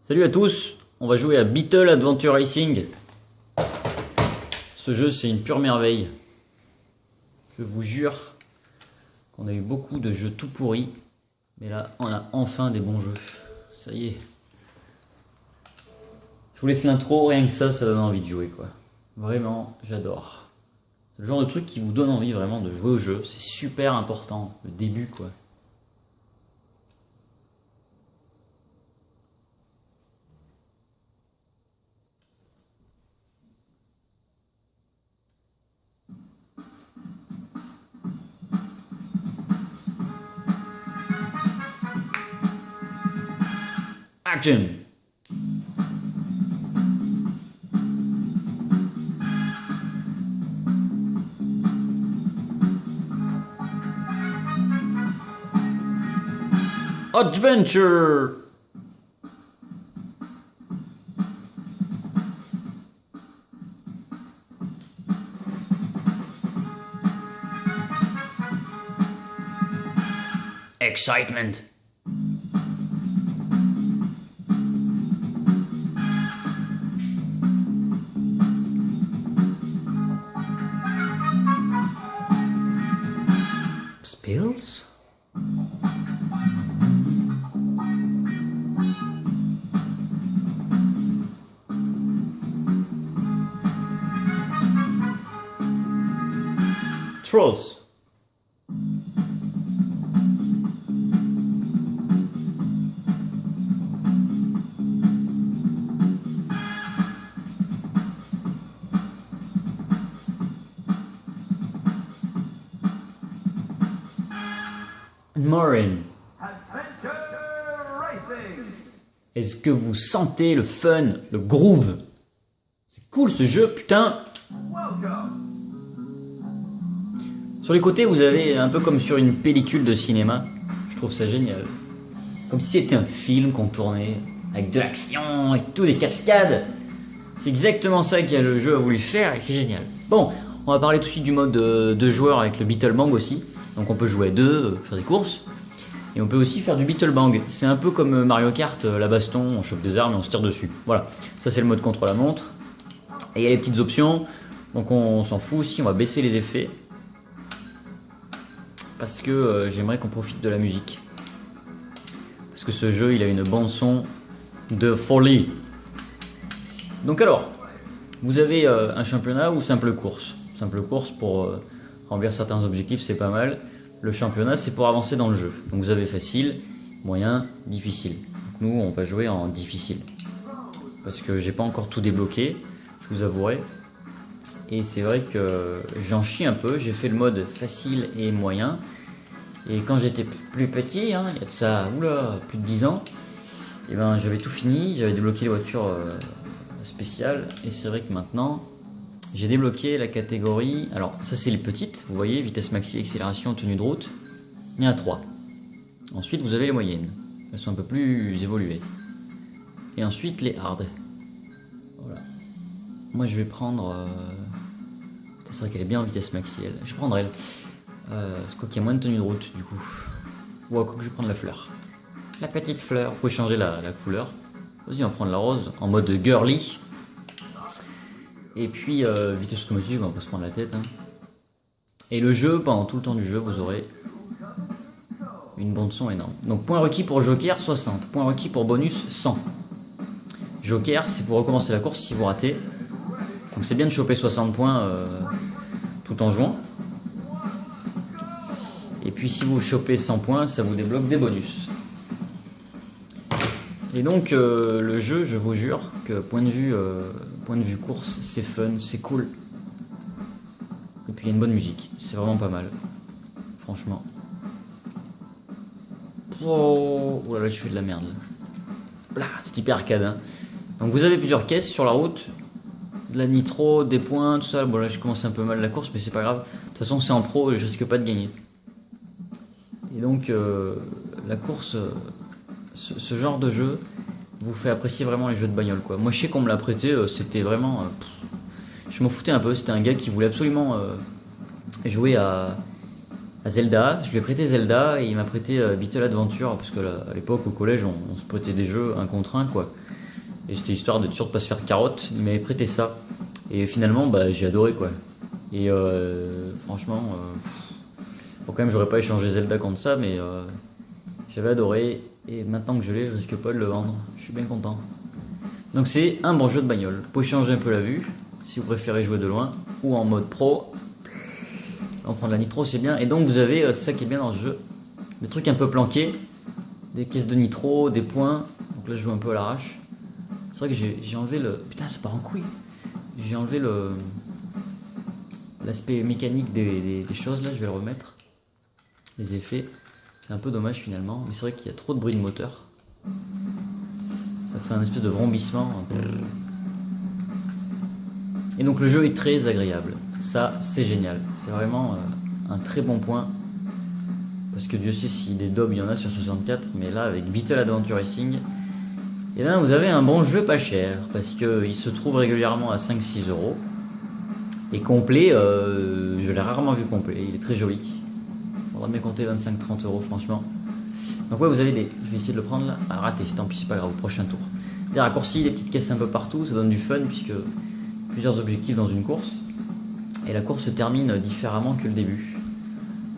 Salut à tous, on va jouer à Beetle Adventure Racing. Ce jeu c'est une pure merveille. Je vous jure qu'on a eu beaucoup de jeux tout pourris. Mais là on a enfin des bons jeux. Ça y est. Je vous laisse l'intro, rien que ça donne envie de jouer quoi. Vraiment, j'adore. C'est le genre de truc qui vous donne envie vraiment de jouer au jeu. C'est super important, le début quoi. Action! Adventure! Excitement! Spills? Trolls. Morin. Adventure Racing. Est-ce que vous sentez le fun, le groove? C'est cool ce jeu, putain! Welcome. Sur les côtés, vous avez un peu comme sur une pellicule de cinéma. Je trouve ça génial. Comme si c'était un film qu'on tournait, avec de l'action et tout, des cascades. C'est exactement ça que le jeu a voulu faire et c'est génial. Bon, on va parler tout de suite du mode de joueur avec le Beetle Bang aussi. Donc on peut jouer à deux, faire des courses. Et on peut aussi faire du Beetle Bang. C'est un peu comme Mario Kart, la baston, on chope des armes et on se tire dessus. Voilà, ça c'est le mode contre la montre. Et il y a les petites options. Donc on s'en fout aussi, on va baisser les effets. Parce que j'aimerais qu'on profite de la musique. Parce que ce jeu, il a une bande son de folie. Donc alors, vous avez un championnat ou simple course. Simple course pour remplir certains objectifs, c'est pas mal. Le championnat, c'est pour avancer dans le jeu. Donc vous avez facile, moyen, difficile. Donc nous, on va jouer en difficile. Parce que j'ai pas encore tout débloqué, je vous avouerai. Et c'est vrai que j'en chie un peu, j'ai fait le mode facile et moyen. Et quand j'étais plus petit, hein, il y a de ça, plus de 10 ans, et ben, j'avais tout fini, j'avais débloqué les voitures spéciales. Et c'est vrai que maintenant, j'ai débloqué la catégorie, alors ça c'est les petites, vous voyez, vitesse maxi, accélération, tenue de route, il y en a 3. Ensuite vous avez les moyennes, elles sont un peu plus évoluées. Et ensuite les hard. Voilà. Moi je vais prendre... c'est vrai qu'elle est bien en vitesse maxi, elle. Je prendrai elle. C'est quoi qu'il y a moins de tenue de route du coup. Ou quoi que je vais prendre la fleur. La petite fleur. Vous pouvez changer la couleur. Vas-y, on va prendre la rose en mode girly. Et puis vitesse automatique, on va pas se prendre la tête. Hein. Et le jeu, pendant tout le temps du jeu, vous aurez une bande son énorme. Donc point requis pour Joker 60. Point requis pour bonus 100. Joker, c'est pour recommencer la course si vous ratez. Donc c'est bien de choper 60 points tout en jouant. Et puis si vous chopez 100 points, ça vous débloque des bonus. Et donc le jeu, je vous jure que point de vue course, c'est fun, c'est cool. Et puis il y a une bonne musique, c'est vraiment pas mal. Franchement. Oh là là, j'ai fait de la merde là. C'est hyper arcade. Hein. Donc vous avez plusieurs caisses sur la route. De la nitro, des points, tout ça. Bon là je commence un peu mal la course, mais c'est pas grave. De toute façon c'est en pro et je risque pas de gagner. Et donc la course, ce genre de jeu vous fait apprécier vraiment les jeux de bagnole quoi. Moi je sais qu'on me l'a prêté, c'était vraiment... je m'en foutais un peu, c'était un gars qui voulait absolument jouer à Zelda. Je lui ai prêté Zelda et il m'a prêté Beetle Adventure parce que là, à l'époque au collège on se prêtait des jeux un contre un quoi. Et c'était histoire d'être sûr de pas se faire carotte. Il m'avait prêté ça. Et finalement, bah, j'ai adoré quoi. Et franchement, bon, quand même, j'aurais pas échangé Zelda contre ça, mais j'avais adoré. Et maintenant que je l'ai, je risque pas de le vendre. Je suis bien content. Donc c'est un bon jeu de bagnole. Vous pouvez changer un peu la vue si vous préférez jouer de loin ou en mode pro. On prend de la nitro, c'est bien. Et donc vous avez, c'est ça qui est bien dans ce jeu, des trucs un peu planqués, des caisses de nitro, des points. Donc là je joue un peu à l'arrache. C'est vrai que j'ai enlevé le... Putain, ça part en couille. J'ai enlevé l'aspect mécanique des choses là, je vais le remettre. Les effets. C'est un peu dommage finalement, mais c'est vrai qu'il y a trop de bruit de moteur. Ça fait un espèce de vrombissement. Et donc le jeu est très agréable. Ça, c'est génial. C'est vraiment un très bon point. Parce que Dieu sait si des daubs il y en a sur 64, mais là avec Beetle Adventure Racing, et là vous avez un bon jeu pas cher. Parce qu'il se trouve régulièrement à 5-6 euros. Et complet, je l'ai rarement vu complet. Il est très joli. Faudra bien compter 25-30 euros franchement. Donc ouais, vous avez des... Je vais essayer de le prendre là. Ah, raté, tant pis, c'est pas grave, au prochain tour. Des raccourcis, des petites caisses un peu partout, ça donne du fun puisque plusieurs objectifs dans une course. Et la course se termine différemment que le début.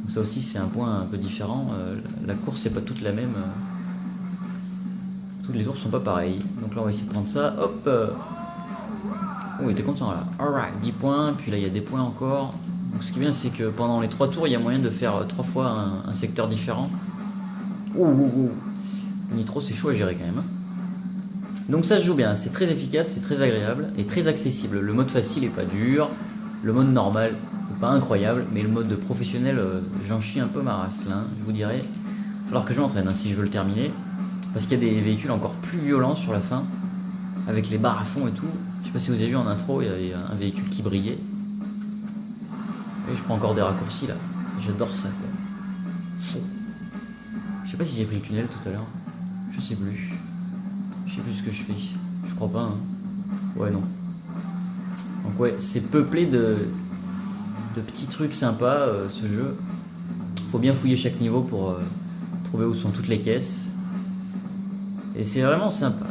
Donc ça aussi c'est un point un peu différent. La course c'est pas toute la même. Toutes les tours sont pas pareilles. Donc là on va essayer de prendre ça. Hop. Oh, il était content là. Alright, 10 points, puis là il y a des points encore. Donc ce qui est bien c'est que pendant les 3 tours il y a moyen de faire 3 fois un secteur différent. Le nitro c'est chaud à gérer quand même. Donc ça se joue bien, c'est très efficace, c'est très agréable et très accessible. Le mode facile est pas dur, le mode normal n'est pas incroyable, mais le mode professionnel, j'en chie un peu ma race là, je vous dirais. Il va falloir que je m'entraîne si je veux le terminer. Parce qu'il y a des véhicules encore plus violents sur la fin, avec les barres à fond et tout. Je sais pas si vous avez vu en intro, il y a un véhicule qui brillait. Et je prends encore des raccourcis là, j'adore ça quoi. Je sais pas si j'ai pris le tunnel tout à l'heure, je sais plus. Je sais plus ce que je fais, je crois pas. Ouais, non. Donc ouais, c'est peuplé de petits trucs sympas ce jeu. Faut bien fouiller chaque niveau pour trouver où sont toutes les caisses. Et c'est vraiment sympa.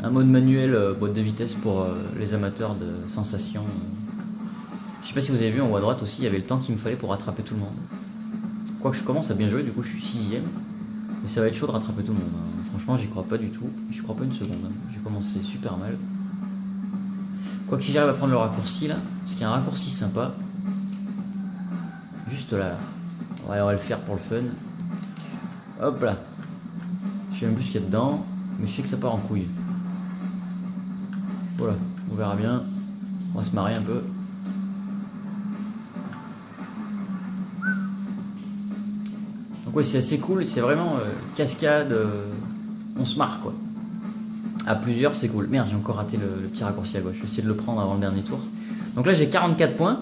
Un mode manuel boîte de vitesse pour les amateurs de sensations. Je sais pas si vous avez vu en haut à droite aussi, il y avait le temps qu'il me fallait pour rattraper tout le monde. Quoique je commence à bien jouer, du coup je suis 6ème. Mais ça va être chaud de rattraper tout le monde. Franchement, j'y crois pas du tout. J'y crois pas une seconde. J'ai commencé super mal. Quoique si j'arrive à prendre le raccourci là, parce qu'il y a un raccourci sympa. Juste là. Ouais, on va le faire pour le fun. Hop là. Je sais même plus ce qu'il y a dedans. Mais je sais que ça part en couille. Voilà, on verra bien. On va se marrer un peu. Donc ouais, c'est assez cool, c'est vraiment cascade, on se marre quoi. À plusieurs, c'est cool. Merde, j'ai encore raté le petit raccourci à gauche. Je vais essayer de le prendre avant le dernier tour. Donc là, j'ai 44 points.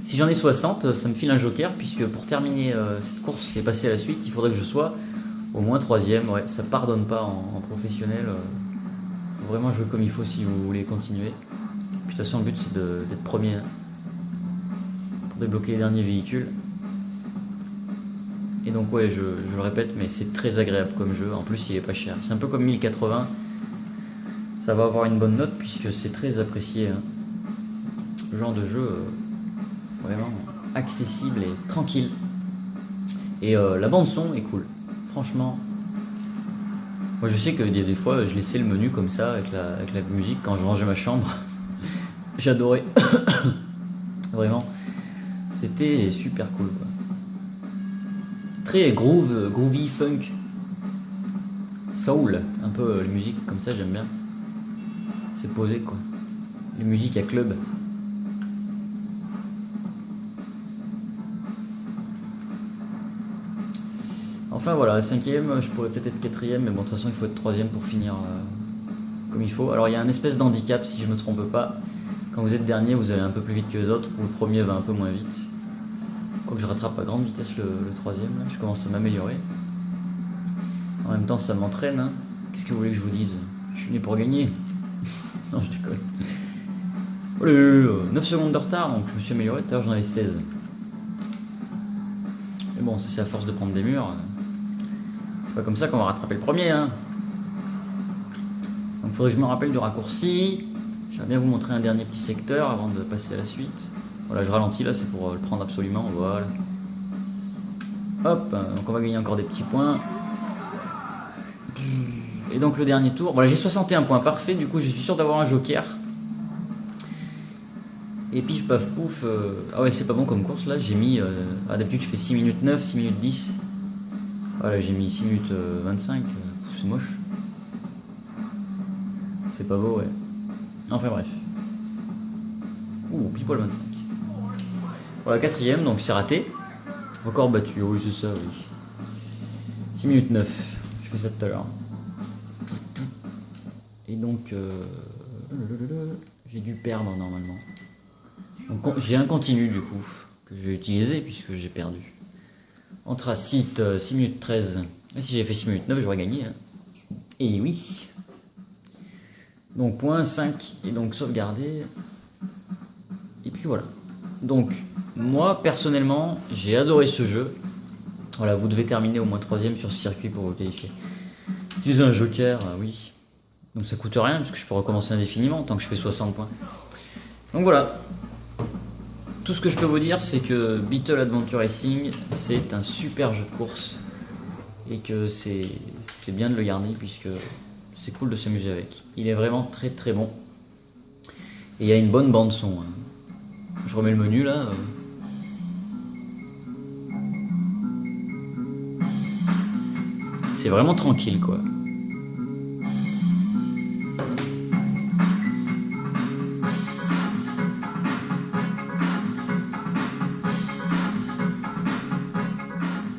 Si j'en ai 60, ça me file un joker, puisque pour terminer cette course et passer à la suite, il faudrait que je sois au moins 3ème. Ouais, ça pardonne pas en professionnel. Faut vraiment jouer comme il faut si vous voulez continuer. Puis de toute façon, le but c'est d'être premier pour débloquer les derniers véhicules. Et donc ouais, je le répète, mais c'est très agréable comme jeu. En plus, il est pas cher. C'est un peu comme 1080. Ça va avoir une bonne note puisque c'est très apprécié. Ce genre de jeu vraiment accessible et tranquille. Et la bande son est cool. Franchement, moi je sais que des fois je laissais le menu comme ça avec la musique quand je rangeais ma chambre. J'adorais. Vraiment. C'était super cool quoi. Très groovy, funk, soul, un peu les musiques comme ça j'aime bien. C'est posé quoi. Les musiques à club. Enfin voilà, 5ème, je pourrais peut-être être 4ème, mais bon de toute façon il faut être 3ème pour finir comme il faut. Alors il y a un espèce d'handicap si je me trompe pas. Quand vous êtes dernier, vous allez un peu plus vite que les autres, ou le premier va un peu moins vite. Quoique je rattrape à grande vitesse le 3ème, là. Je commence à m'améliorer. En même temps, ça m'entraîne. Hein. Qu'est-ce que vous voulez que je vous dise? Je suis né pour gagner. Non, je déconne. Allez, 9 secondes de retard, donc je me suis amélioré. Tout à l'heure, j'en avais 16. Mais bon, ça c'est à force de prendre des murs. C'est pas comme ça qu'on va rattraper le premier. Hein. Donc faudrait que je me rappelle du raccourci. J'aimerais bien vous montrer un dernier petit secteur avant de passer à la suite. Voilà, je ralentis là, c'est pour le prendre absolument. Voilà. Hop, donc on va gagner encore des petits points. Et donc le dernier tour, voilà, j'ai 61 points, parfait. Du coup, je suis sûr d'avoir un joker. Et pif paf pouf. Ah ouais, c'est pas bon comme course là. J'ai mis. D'habitude, je fais 6 minutes 9, 6 minutes 10. Voilà, j'ai mis 6 minutes 25. C'est moche. C'est pas beau, ouais. Enfin bref. Ouh, pile poil 25. Voilà, quatrième, donc c'est raté. Record battu, oui, c'est ça, oui. 6 minutes 9. Je fais ça tout à l'heure. Et donc, j'ai dû perdre normalement. Donc, j'ai un continu du coup, que je vais utiliser puisque j'ai perdu. Anthracite, 6 minutes 13. Et si j'avais fait 6 minutes 9, j'aurais gagné. Hein. Et oui. Donc, point 5. Et donc, sauvegarder. Et puis voilà. Donc, moi, personnellement, j'ai adoré ce jeu. Voilà, vous devez terminer au moins 3ème sur ce circuit pour vous qualifier. Utiliser un joker, oui. Donc ça coûte rien, parce que je peux recommencer indéfiniment tant que je fais 60 points. Donc voilà. Tout ce que je peux vous dire, c'est que Beetle Adventure Racing, c'est un super jeu de course. Et que c'est bien de le garder, puisque c'est cool de s'amuser avec. Il est vraiment très très bon. Et il y a une bonne bande son. Hein. Je remets le menu là. C'est vraiment tranquille quoi.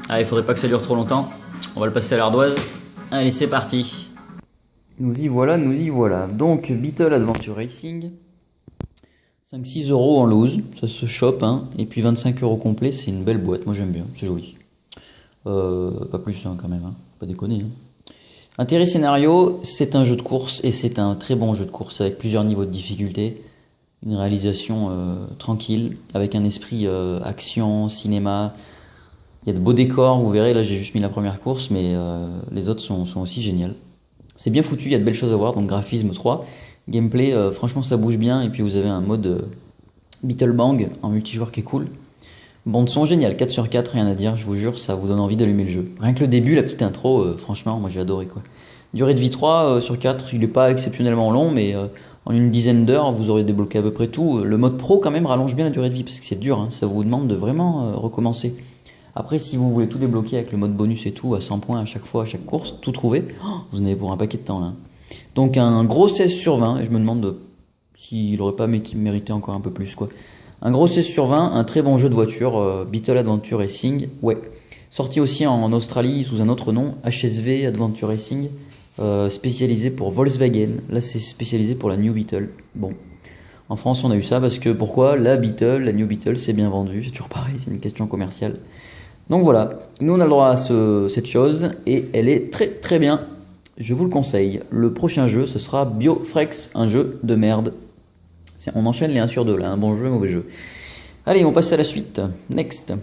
Ah, il faudrait pas que ça dure trop longtemps. On va le passer à l'ardoise. Allez, c'est parti. Nous y voilà, nous y voilà. Donc, Beetle Adventure Racing. 5-6 € en loose, ça se chope. Hein. Et puis 25 € complet, c'est une belle boîte. Moi j'aime bien, c'est joli. Pas plus hein, quand même, hein. Pas déconner. Hein. Intérêt scénario, c'est un jeu de course et c'est un très bon jeu de course avec plusieurs niveaux de difficulté. Une réalisation tranquille, avec un esprit action, cinéma. Il y a de beaux décors, vous verrez, là j'ai juste mis la première course, mais les autres sont aussi géniales. C'est bien foutu, il y a de belles choses à voir, donc graphisme 3. Gameplay, franchement ça bouge bien, et puis vous avez un mode Beetle Bang en multijoueur qui est cool. Bande son génial, 4 sur 4, rien à dire, je vous jure, ça vous donne envie d'allumer le jeu. Rien que le début, la petite intro, franchement, moi j'ai adoré quoi. Durée de vie 3 sur 4, il n'est pas exceptionnellement long, mais en une dizaine d'heures, vous aurez débloqué à peu près tout. Le mode pro quand même rallonge bien la durée de vie, parce que c'est dur, hein, ça vous demande de vraiment recommencer. Après, si vous voulez tout débloquer avec le mode bonus et tout, à 100 points à chaque fois, à chaque course, tout trouver, vous en avez pour un paquet de temps là. Donc un gros 16 sur 20, et je me demande s'il n'aurait pas mérité encore un peu plus quoi. Un gros 16 sur 20, un très bon jeu de voiture, Beetle Adventure Racing, ouais. Sorti aussi en Australie sous un autre nom, HSV Adventure Racing, spécialisé pour Volkswagen. Là c'est spécialisé pour la New Beetle. Bon, en France on a eu ça parce que pourquoi la Beetle, la New Beetle c'est bien vendu, c'est toujours pareil, c'est une question commerciale. Donc voilà, nous on a le droit à cette chose et elle est très très bien, je vous le conseille. Le prochain jeu ce sera Biofrex, un jeu de merde. On enchaîne les 1 sur 2 là, un bon jeu, mauvais jeu. Allez, on passe à la suite. Next.